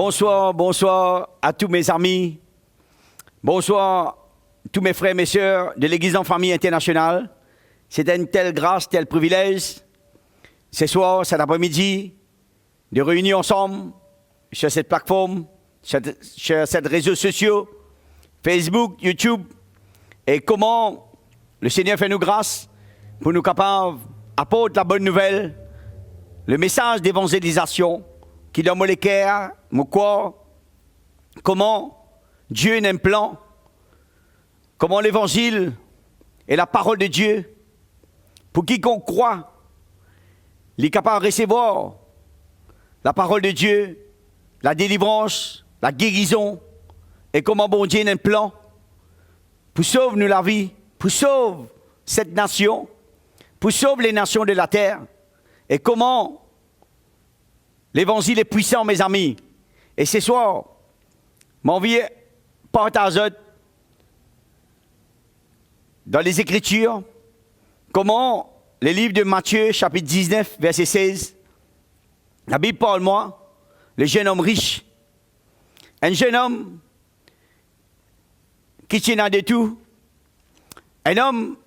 Bonsoir, bonsoir à tous mes amis. Bonsoir tous mes frères et mes sœurs de l'Église en famille internationale. C'est une telle grâce, tel privilège, ce soir, cet après-midi, de réunir ensemble sur cette plateforme, sur ces réseaux sociaux, Facebook, YouTube, et comment le Seigneur fait nous grâce pour nous capables d'apporter la bonne nouvelle, le message d'évangélisation qui dans mon cœur, mon corps, comment Dieu a un plan, comment l'évangile est la parole de Dieu, pour quiconque croit, il est capable de recevoir la parole de Dieu, la délivrance, la guérison, et comment bon Dieu a un plan pour sauver nous la vie, pour sauver cette nation, pour sauver les nations de la terre, et comment l'évangile est puissant, mes amis. Et ce soir, mon vie partage dans les Écritures comment le livre de Matthieu, chapitre 19, verset 16, la Bible parle moi, le jeune homme riche. Un jeune homme qui tient de tout. Un homme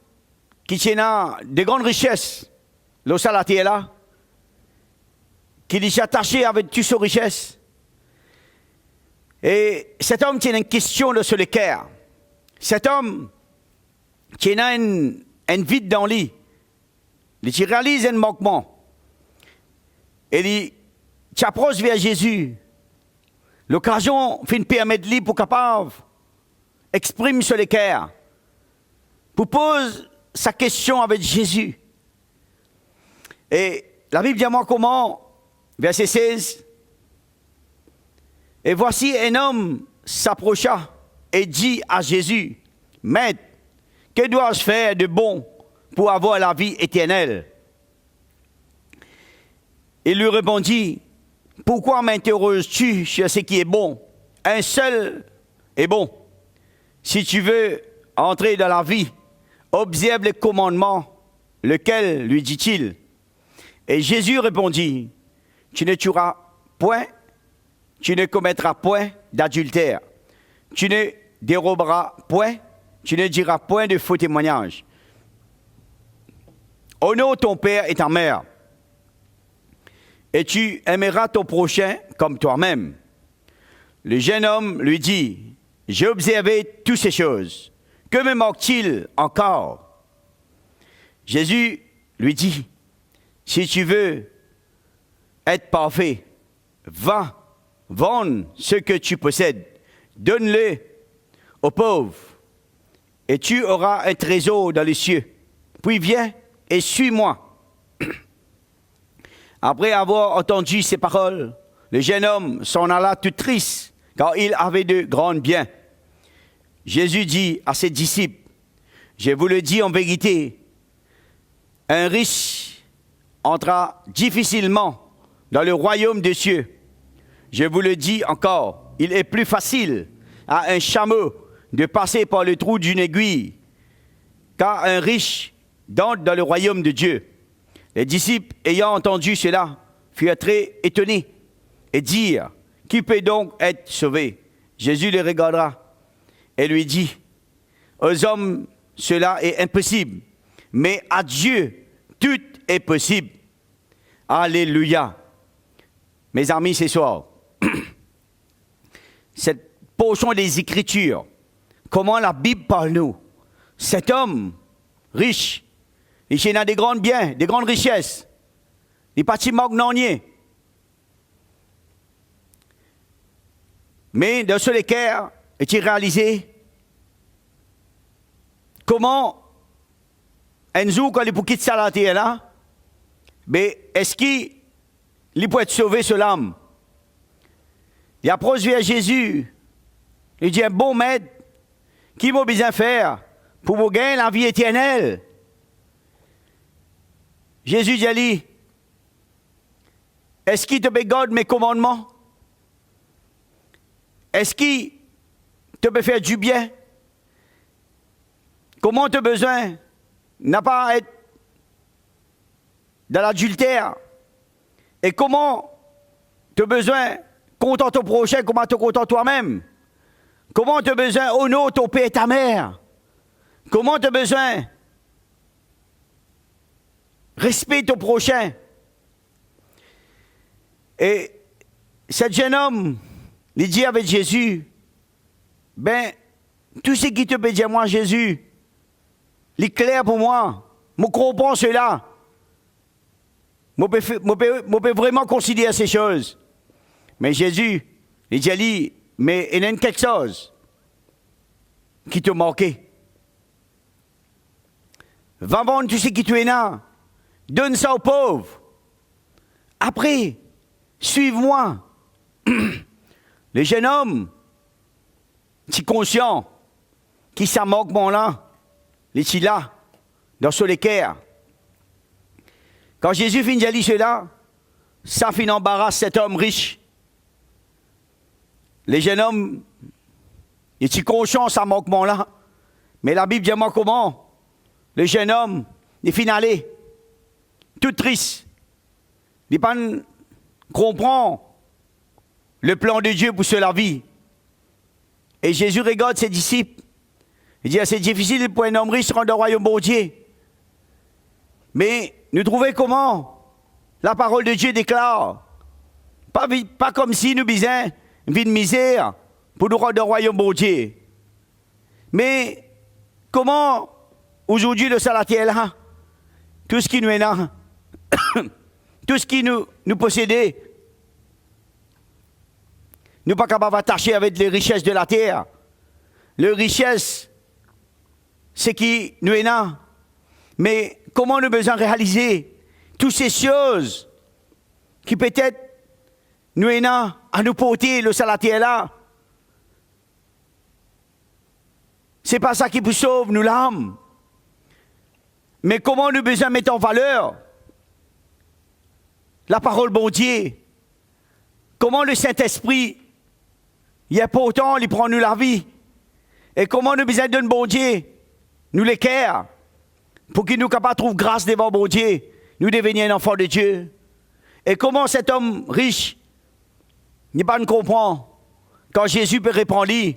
qui tient de grandes richesses. L'eau salatée est là. Qui est attaché avec toutes ses richesses. Et cet homme tient une question sur le cœur. Cet homme tient un vide dans lui. Il réalise un manquement. Et il s'approche vers Jésus. L'occasion fait permettre lui pour capable exprimer sur le cœur. Pour poser sa question avec Jésus. Et la Bible dit à moi comment. Verset 16. Et voici un homme s'approcha et dit à Jésus, « Maître, que dois-je faire de bon pour avoir la vie éternelle ?» Il lui répondit, « Pourquoi m'interroges-tu sur ce qui est bon? Un seul est bon. Si tu veux entrer dans la vie, observe les commandements. Lequel, lui dit-il? Et Jésus répondit, tu ne tueras point, tu ne commettras point d'adultère, tu ne déroberas point, tu ne diras point de faux témoignages. Honore ton père et ta mère, et tu aimeras ton prochain comme toi-même. Le jeune homme lui dit, j'ai observé toutes ces choses, que me manque-t-il encore? Jésus lui dit, si tu veux être parfait, va, vends ce que tu possèdes, donne-le aux pauvres, et tu auras un trésor dans les cieux. Puis viens et suis-moi. Après avoir entendu ces paroles, le jeune homme s'en alla tout triste, car il avait de grands biens. Jésus dit à ses disciples, je vous le dis en vérité, un riche entra difficilement dans le royaume des cieux. Je vous le dis encore, il est plus facile à un chameau de passer par le trou d'une aiguille qu'à un riche d'entrer dans le royaume de Dieu. Les disciples, ayant entendu cela, furent très étonnés et dirent, qui peut donc être sauvé? Jésus les regardera et lui dit, aux hommes, cela est impossible, mais à Dieu, tout est possible. Alléluia. Mes amis, ce soir, cette portion des Écritures, comment la Bible parle nous. Cet homme riche, il a des grands biens, des grandes richesses, il est parti magnannier. Mais dans ce cœur, est-il réalisé comment un jour, quand il peut quitter sa terre là, mais est-ce qu'il peut être sauvé sur l'âme? Il approche vers Jésus. Il dit, un bon maître, qui m'a besoin faire pour vous gagner la vie éternelle? Jésus dit à lui, est-ce qu'il te regarde mes commandements? Est-ce qu'il te peut faire du bien? Comment tu as besoin? N'a pas à être dans l'adultère. Et comment tu as besoin content ton prochain, comment tu es content toi-même? Comment tu as besoin d'honorer ton père et ta mère? Comment tu as besoin de respecter ton prochain? Et cet jeune homme, il dit avec Jésus, ben, tout ce qui te peut dire moi, Jésus, il est clair pour moi. Je comprends cela. Je peux vraiment considérer ces choses. Mais Jésus, il dit, mais il y a quelque chose qui te manquait. Va vendre tout ce qui tu es là. Donne ça aux pauvres. Après, suive-moi. Le jeune homme, qui est conscient, qui ça manque mon là, il est là, dans ce l'équerre. Quand Jésus finit de dire cela, ça finit embarrasse cet homme riche. Le jeune homme, il est conscient, ça manque mon là. Mais la Bible dit moi comment? Le jeune homme, il finit aller, tout triste. Il pas comprend le plan de Dieu pour la vie. Et Jésus regarde ses disciples. Il dit, c'est difficile pour un homme riche de rendre au royaume bon Dieu. Mais nous trouvons comment la parole de Dieu déclare. Pas comme si nous bisions une vie de misère pour nous rendre au royaume bon Dieu. Mais comment aujourd'hui le salatiel là, tout ce qui nous est là, tout ce qui nous possédait, nous ne sommes pas capables d'attacher avec les richesses de la terre. Les richesses, c'est qui nous est là. Mais comment nous besoin réaliser toutes ces choses qui peut-être nous est là à nous porter le salatiel là. C'est pas ça qui vous sauve, nous l'âme. Mais comment nous besoin mettre en valeur la parole bon Dieu? Comment le Saint-Esprit, il est pourtant, il prend nous la vie. Et comment nous besoin de bon Dieu, nous l'équerre, pour qu'il nous capable trouve grâce devant bon Dieu, nous devenir un enfant de Dieu. Et comment cet homme riche, il ne comprend pas quand Jésus peut répondre lui,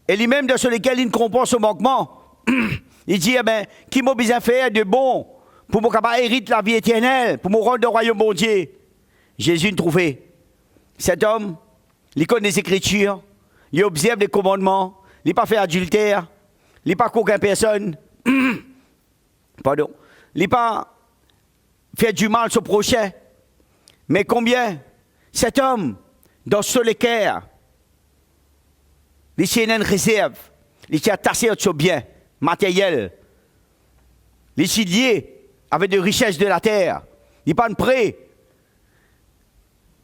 et lui-même de ceux lesquels il ne comprend ce manquement, il dit, eh ben, qui m'a besoin faire de bon pour me capable hériter la vie éternelle, pour me rendre au royaume bon Dieu. Jésus ne trouvait. Cet homme, il connaît les Écritures, il observe les commandements, il n'a pas fait adultère, il n'a pas qu'aucune personne, pardon, il n'a pas fait du mal au prochain. Mais combien cet homme, dans ce l'équerre, il tient une réserve, il tient attaché à son bien matériel, il est lié avec des richesses de la terre, il n'est pas prêt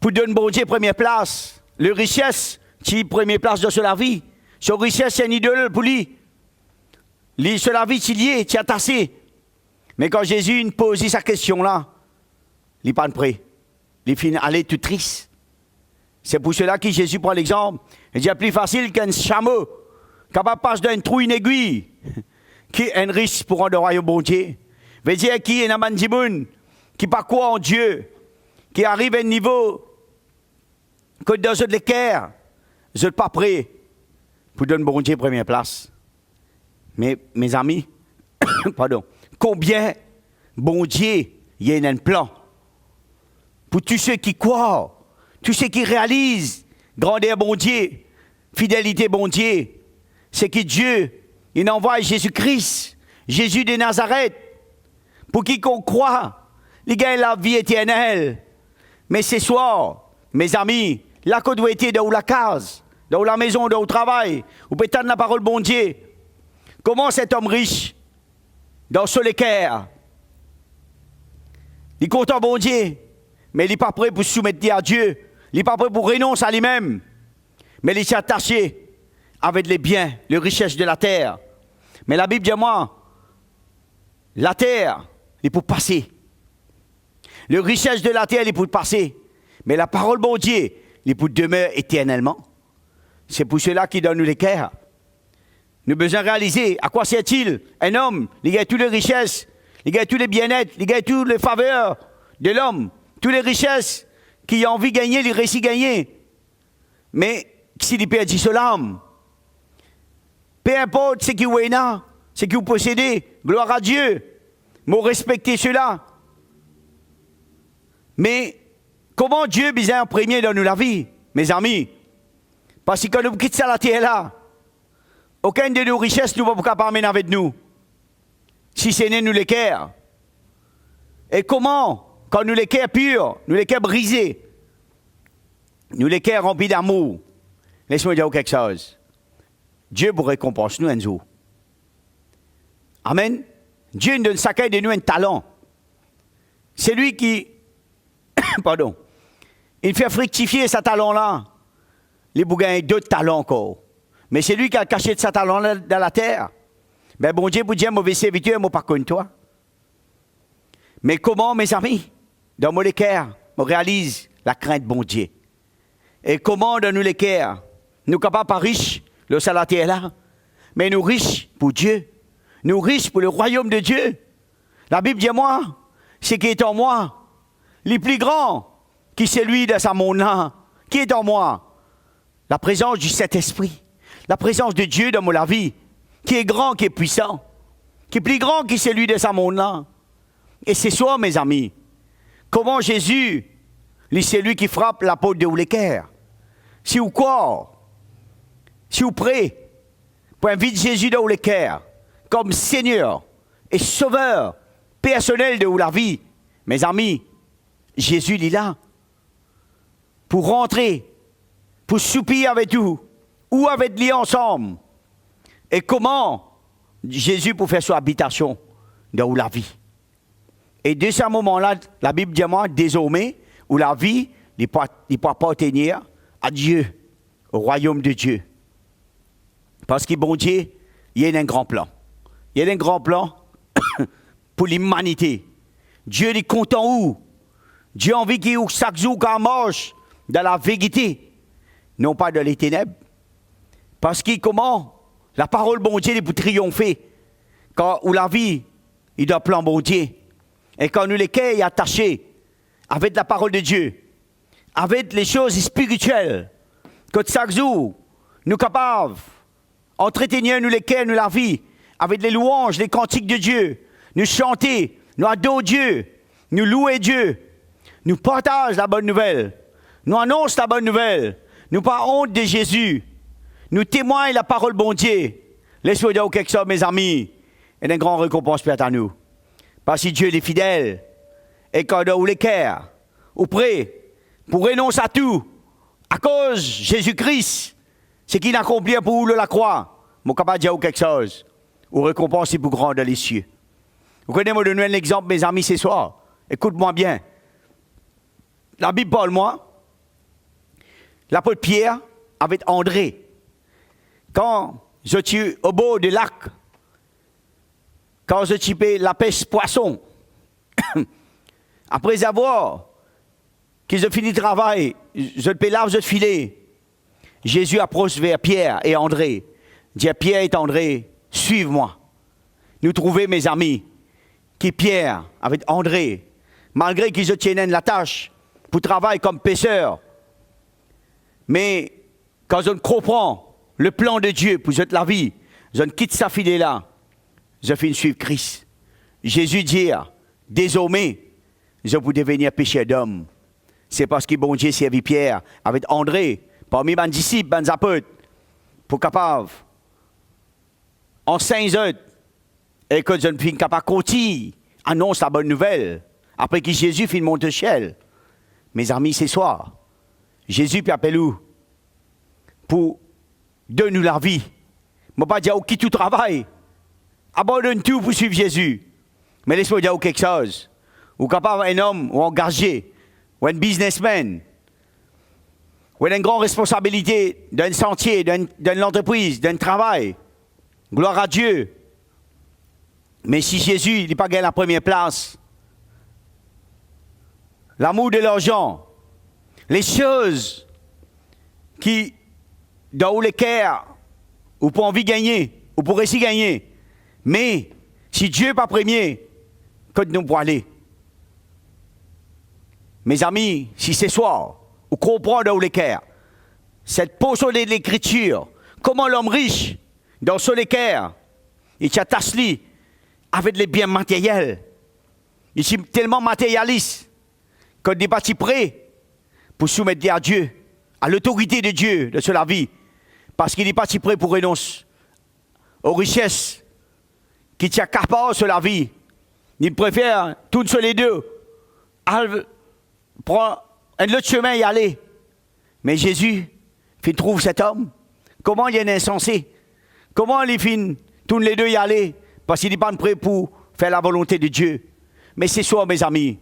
pour donner bon Dieu première place. Le richesse, qui est première place dans la vie. Son richesse, c'est une idole pour lui. Sur la vie, il y est, il est attaché. Mais quand Jésus nous pose sa question-là, il n'est pas prêt. Il finit aller tout triste. C'est pour cela que Jésus prend l'exemple. Il dit, c'est plus facile qu'un chameau, capable de passer d'un trou une aiguille, qui est un riche pour rendre au royaume bon Dieu. Veut dire qui est un mandimoun, qui pas quoi en Dieu, qui arrive à un niveau que dans l'équerre, je ne suis pas prêt pour donner bon Dieu première place. Mais mes amis, pardon, combien bon Dieu il y a un plan pour tous ceux qui croient, tous ceux qui réalisent grandeur bon Dieu, fidélité bon Dieu, c'est que Dieu il envoie Jésus-Christ, Jésus de Nazareth, pour quiconque croit, il gagne la vie éternelle. Mais ce soir, mes amis, là qu'on doit être dans la case, dans la maison, dans le travail, ou peut-être la parole bon Dieu. Comment cet homme riche, dans ce l'équerre, il est content bon Dieu, mais il n'est pas prêt pour se soumettre à Dieu, il n'est pas prêt pour renoncer à lui-même, mais il est attaché avec les biens, les richesses de la terre. Mais la Bible dit moi, la terre, il est pour passer. Les richesses de la terre, il est pour passer. Mais la parole bon Dieu, il est pour demeurer éternellement. C'est pour cela qu'il donne nous l'équerre. Nous avons besoin de réaliser à quoi sert-il un homme, il gagne toutes les richesses, il gagne tous les bien-être, il gagne toutes les faveurs de l'homme, toutes les richesses qu'il a envie de gagner, il réussit à gagner. Mais si il perd cela, peu importe ce qui vous est là, ce que vous possédez, gloire à Dieu, vous respectez cela. Mais comment Dieu besoin en premier dans nous la vie, mes amis? Parce que quand nous quittons la terre là, aucune de nos richesses ne va pas capable d'amener avec nous. Si ce n'est nous les cœurs. Et comment, quand nous les cœurs purs, nous les cœurs brisés, nous les cœurs remplis d'amour, laisse-moi dire quelque chose. Dieu vous récompense nous un jour. Amen. Dieu nous donne chacun de nous un talent. C'est lui qui, pardon, il fait fructifier ce talent-là. Les bougains d'autres talents encore. Mais c'est lui qui a caché de ce talent-là dans la terre. Ben bon Dieu, vous dire mauvais serviteur, moi pas contre toi. Mais comment, mes amis, dans mon cœur, on réalise la crainte de bon Dieu. Et comment dans nous les cœurs, nous capables pas riches, le salatier est là, mais nous riches pour Dieu. Nous riches pour le royaume de Dieu. La Bible dit moi, ce qui est en moi, les plus grands, qui c'est lui de sa monde-là, qui est en moi. La présence du Saint-Esprit, la présence de Dieu dans ma vie, qui est grand, qui est puissant, qui est plus grand que celui de sa monde-là. Et c'est ça, mes amis, comment Jésus, c'est lui qui frappe la porte de Oulécaire. Si vous croyez, si vous priez, pour inviter Jésus dans Oulécaire, comme Seigneur et Sauveur personnel de la vie, mes amis, Jésus il est là, pour rentrer, pour souper avec vous, ou avec lui ensemble. Et comment Jésus pour faire son habitation dans la vie. Et de ce moment-là, la Bible dit moi, désormais, où la vie ne peut pas appartenir à Dieu, au royaume de Dieu. Parce que bon Dieu, il y a un grand plan. Il y a un grand plan pour l'humanité. Dieu est content où? Dieu a envie qu'il y ait chaque jour qu'on marche dans la vérité, non pas dans les ténèbres. Parce que comment? La parole bon Dieu est pour triompher. Quand où la vie, il doit plan bon Dieu. Et quand nous les cœurs attachés avec la parole de Dieu, avec les choses spirituelles, que chaque jour, nous sommes capables d'entretenir nous les cœurs, nous la vie, avec les louanges, les cantiques de Dieu, nous chanter, nous adorer Dieu, nous louer Dieu, nous partageons la bonne nouvelle, nous annonçons la bonne nouvelle, nous pas honte de Jésus, nous témoignons la parole bon Dieu. Laissez-moi dire quelque chose, mes amis, et une grande récompense peut être à nous. Parce que Dieu est fidèle, et quand on les cœurs, ou prêt, pour renoncer à tout, à cause de Jésus-Christ, ce qu'il a accompli pour vous la croix, je suis capable de dire quelque chose, ou récompense est plus grande dans les cieux. Vous connaissez, moi, donner un exemple, mes amis, ce soir. Écoute-moi bien. La Bible parle, moi, l'apôtre Pierre avec André. Quand je suis au bord du lac, quand je suis la pêche poisson, après avoir qu'ils ont fini le travail, je peux laver le filet. Jésus approche vers Pierre et André. Dit Pierre et André, suivez-moi. Nous trouvons mes amis, qui Pierre avec André, malgré qu'ils tiennent la tâche pour travailler comme pêcheurs. Mais quand je comprends le plan de Dieu pour la vie, je quitte sa filet là, je finis suivre Christ. Jésus dit, désormais, je peux devenir pécheur d'homme. C'est parce que bon Dieu servi Pierre avec André, parmi mes disciples, mes apôtres, pour capable, en 5 heures, et que je ne suis capable de continuer, annonce la bonne nouvelle, après que Jésus finit monter ciel. Mes amis, ce soir, Jésus peut appeler nous pour donner nous la vie. Je ne vais pas dire quitte tout travail, abandonne tout pour suivre Jésus. Mais laisse-moi dire quelque chose. Ou capable un homme ou engagé, ou un businessman, ou une grande responsabilité d'un sentier, d'une entreprise, d'un travail. Gloire à Dieu. Mais si Jésus n'est pas gagné la première place, l'amour de l'argent, les choses qui, dans les cœurs, ou pour envie de gagner, ou pour essayer de gagner. Mais si Dieu n'est pas premier, que nous pouvons aller. Mes amis, si ce soir, vous comprenez dans les cœurs, cette portion de l'écriture, comment l'homme riche, dans son équerre, il s'attache avec les biens matériels. Il est tellement matérialiste qu'on n'est pas si prêt pour soumettre à Dieu, à l'autorité de Dieu de la vie, parce qu'il n'est pas si prêt pour renoncer aux richesses qui tient capable sur la vie. Il préfère tout sur les deux, prendre un autre chemin et y aller. Mais Jésus, il trouve cet homme. Comment il est insensé? Comment il finit tous les deux y aller? Parce qu'il n'est pas prêt pour faire la volonté de Dieu. Mais c'est ça, mes amis.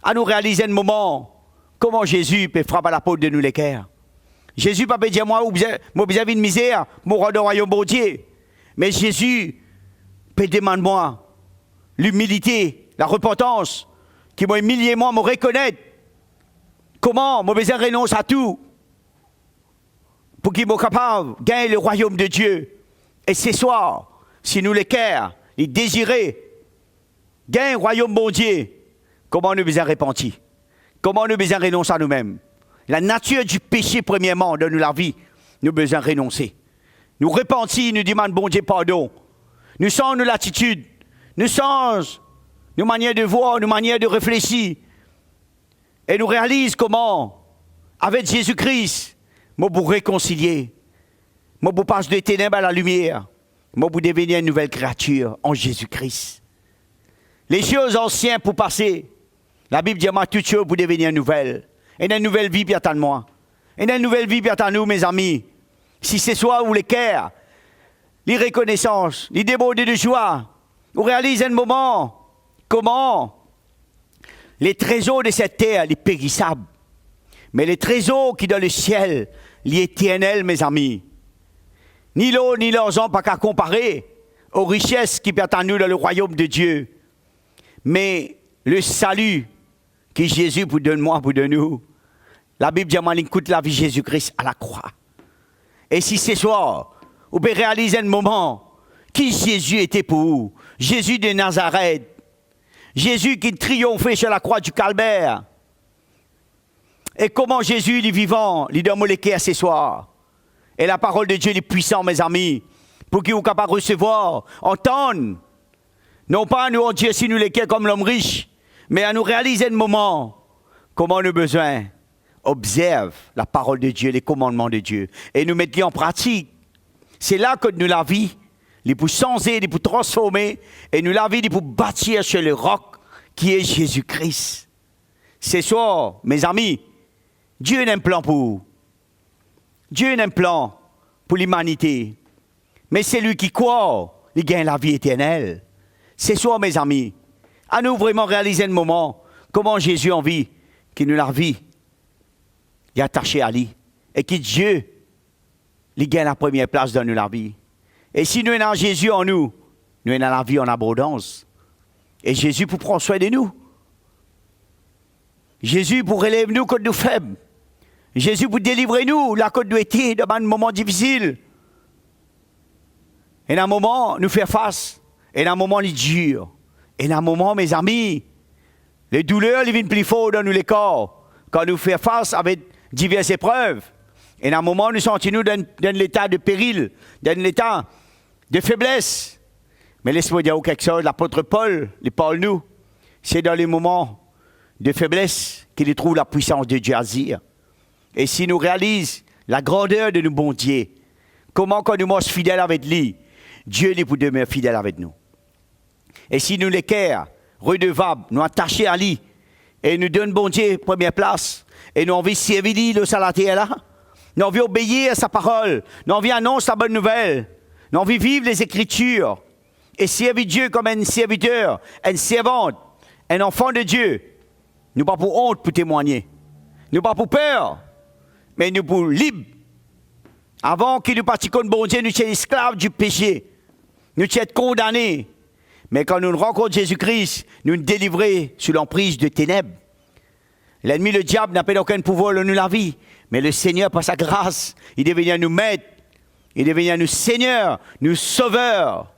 À nous réaliser un moment, comment Jésus peut frapper à la porte de nous les cœurs. Jésus ne peut pas dire, moi, j'ai une misère, mon roi de royaume bon Dieu. Mais Jésus peut demander moi l'humilité, la repentance, qui m'a humilié moi, me reconnaître. Comment moi besoin renonce à tout pour qu'il soit capable de gagner le royaume de Dieu. Et ce soir, si nous les cœurs, les désirer, gagner le royaume bon Dieu, comment nous besoin repentir? Comment nous besoin renoncer à nous-mêmes? La nature du péché, premièrement, dans la vie, nous besoin renoncer. Nous repentir, nous demandons bon Dieu pardon. Nous changeons nos attitudes, nous changeons nos manières de voir, nos manières de réfléchir. Et nous réalisons comment, avec Jésus-Christ, moi pour réconcilier, moi pour passer des ténèbres à la lumière, moi pour devenir une nouvelle créature en Jésus-Christ. Les choses anciennes pour passer, la Bible dit moi toutes choses pour devenir nouvelles. Et une nouvelle vie, puis attends moi. Et une nouvelle vie, puis attends nous, mes amis. Si c'est soi ou les cœurs, les reconnaissances, les débordés de joie, on réalise un moment comment les trésors de cette terre, les périssables, mais les trésors qui dans le ciel, les éternels, mes amis. Ni l'eau, ni l'argent, pas qu'à comparer aux richesses qui permettent à nous dans le royaume de Dieu. Mais le salut que Jésus vous donne moi, vous donne nous. La Bible dit, il coûte la vie de Jésus-Christ à la croix. Et si ce soir, vous pouvez réaliser un moment qui Jésus était pour vous, Jésus de Nazareth, Jésus qui triomphait sur la croix du Calvaire. Et comment Jésus, il est vivant, il donne le cœur ce soir. Et la parole de Dieu est puissante, mes amis, pour qu'ils soient capables de recevoir, entendre. Non pas à nous en Dieu si nous les cœurs comme l'homme riche, mais à nous réaliser un moment comment nous besoin observe la parole de Dieu, les commandements de Dieu, et nous mettre en pratique. C'est là que nous la vie, les pour changer, les pour transformer, et nous la vie, les pour bâtir sur le roc qui est Jésus-Christ. Ce soir, mes amis, Dieu a un plan pour vous. Dieu a un plan pour l'humanité. Mais c'est lui qui croit, il gagne la vie éternelle. Ce soir, mes amis, à nous vraiment réaliser un moment comment Jésus en vie, qui nous la vie, il est attaché à lui. Et que Dieu, il gagne la première place dans la vie. Et si nous avons Jésus en nous, nous avons la vie en abondance. Et Jésus pour prendre soin de nous. Jésus pour relever nous quand nous faibles. Jésus pour délivrer nous, là quand nous étions dans un moment difficile. Et dans un moment, nous faire face. Et dans un moment, il dure. Et dans un moment, mes amis, les douleurs, ils viennent plus fort dans nous les corps. Quand nous faisons face avec diverses épreuves. Et dans un moment, nous sentons-nous dans l'état de péril, dans l'état de faiblesse. Mais laisse-moi dire quelque chose, l'apôtre Paul, nous, c'est dans les moments de faiblesse qu'il trouve la puissance de Dieu à dire. Et si nous réalisons la grandeur de nos bons dieux, comment quand nous sommes fidèles avec lui, Dieu est pour demeurer fidèle avec nous. Et si nous les cœurs redevables, nous attachés à lui, et nous donnons bon Dieu première place, et nous envie servir lui, le salataire là, nous envie obéir à sa parole, nous envie annoncer la bonne nouvelle, nous envie vivre les Écritures, et servir Dieu comme un serviteur, une servante, un enfant de Dieu. Nous pas pour honte pour témoigner, nous pas pour peur, mais nous pour libre. Avant qu'il nous partions contre bon Dieu, nous étions esclaves du péché, nous étions condamnés. Mais quand nous rencontrons Jésus-Christ, nous nous délivrons sous l'emprise de ténèbres. L'ennemi, le diable, n'a pas aucun pouvoir dans la vie. Mais le Seigneur, par sa grâce, il devient nous maître, il devient nous Seigneur, nous sauveurs.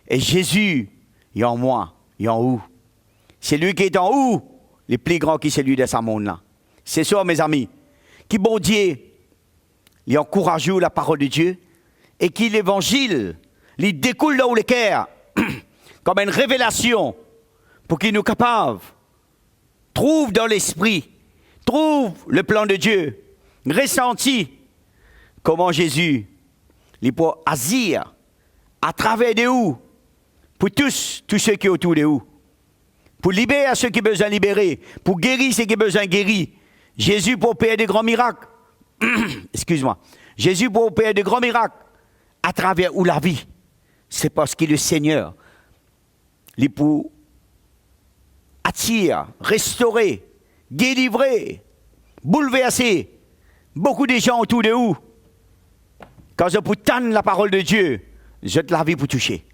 Et Jésus, il est en moi, il est en où? C'est lui qui est en où? Le plus grand qui est celui de ce monde-là. C'est ça, mes amis. Qui bon Dieu il encourage la parole de Dieu et que l'évangile, il découle dans le cœur comme une révélation pour qu'il nous capable, trouve dans l'esprit, trouve le plan de Dieu, ressenti comment Jésus, il peut agir à travers de où, pour tous ceux qui sont autour de où, pour libérer ceux qui ont besoin de libérer, pour guérir ceux qui ont besoin de guérir. Jésus pour opérer de grands miracles. Excuse-moi. Jésus pour opérer de grands miracles à travers où la vie. C'est parce qu'il est le Seigneur. Il pour attirer, restaurer, délivrer, bouleverser beaucoup de gens autour de vous. Quand je peux tendre la parole de Dieu, je te la vie pour toucher.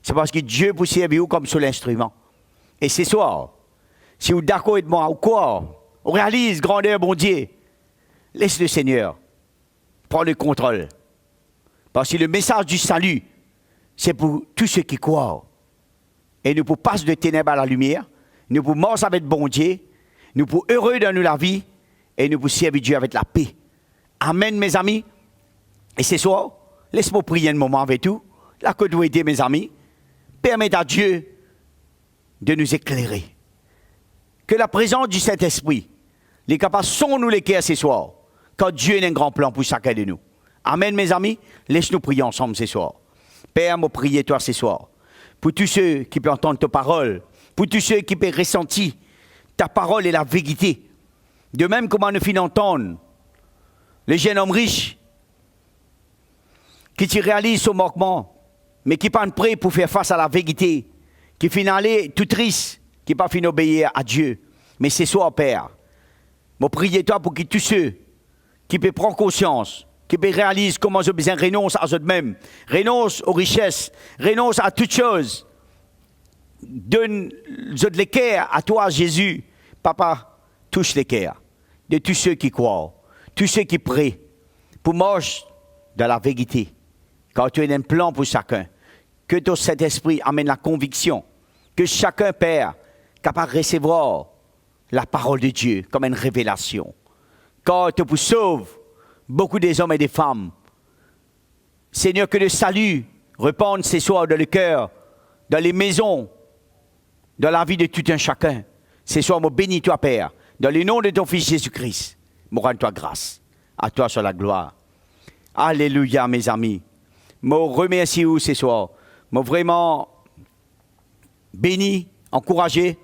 C'est parce que Dieu peut servir comme sur l'instrument. Et ce soir, si vous êtes d'accord avec moi, ou quoi, on réalise grandeur, bon Dieu, laisse le Seigneur prendre le contrôle. Parce que le message du salut, c'est pour tous ceux qui croient. Et nous pouvons passer de ténèbres à la lumière, nous pouvons marcher avec bon Dieu, nous pouvons heureux dans la vie, et nous pouvons servir Dieu avec la paix. Amen, mes amis. Et ce soir, laisse-moi prier un moment avec vous. Là que vous aider, mes amis. Permettez à Dieu de nous éclairer. Que la présence du Saint-Esprit, les capables sont nous les cœurs ce soir, quand Dieu a un grand plan pour chacun de nous. Amen, mes amis. Laisse-nous prier ensemble ce soir. Père, moi prier toi ce soir. Pour tous ceux qui peuvent entendre ta parole, pour tous ceux qui peuvent ressentir ta parole et la vérité. De même comment nous finissons d'entendre les jeunes hommes riches qui réalisent son manquement, mais qui ne sont pas prêts pour faire face à la vérité, qui finissent aller tout triste, qui ne sont pas obéir à Dieu. Mais c'est soit Père, moi prier toi pour que tous ceux qui peuvent prendre conscience, qui peuvent réaliser comment ils ont besoin de renoncer à eux-mêmes, renoncer aux richesses, renoncer à toutes choses, donne les cœurs à toi, Jésus. Papa, touche les cœurs de tous ceux qui croient, tous ceux qui prient, pour marcher dans la vérité. Quand tu as un plan pour chacun, que ton Saint-Esprit amène la conviction, que chacun, Père, capable de recevoir la parole de Dieu comme une révélation. Quand tu peux sauver beaucoup des hommes et des femmes, Seigneur, que le salut répande ce soir dans le cœur, dans les maisons, dans la vie de tout un chacun. Ce soir, moi bénis toi, Père, dans le nom de ton Fils Jésus-Christ. Moi rends-toi grâce. À toi soit la gloire. Alléluia, mes amis. Moi remercie vous ce soir. Moi vraiment béni, encouragé.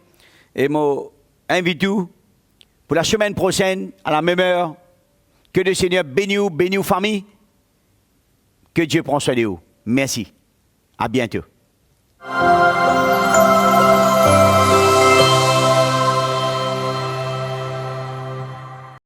Et moi invite vous pour la semaine prochaine, à la même heure. Que le Seigneur bénisse vous famille. Que Dieu prenne soin de vous. Merci. À bientôt.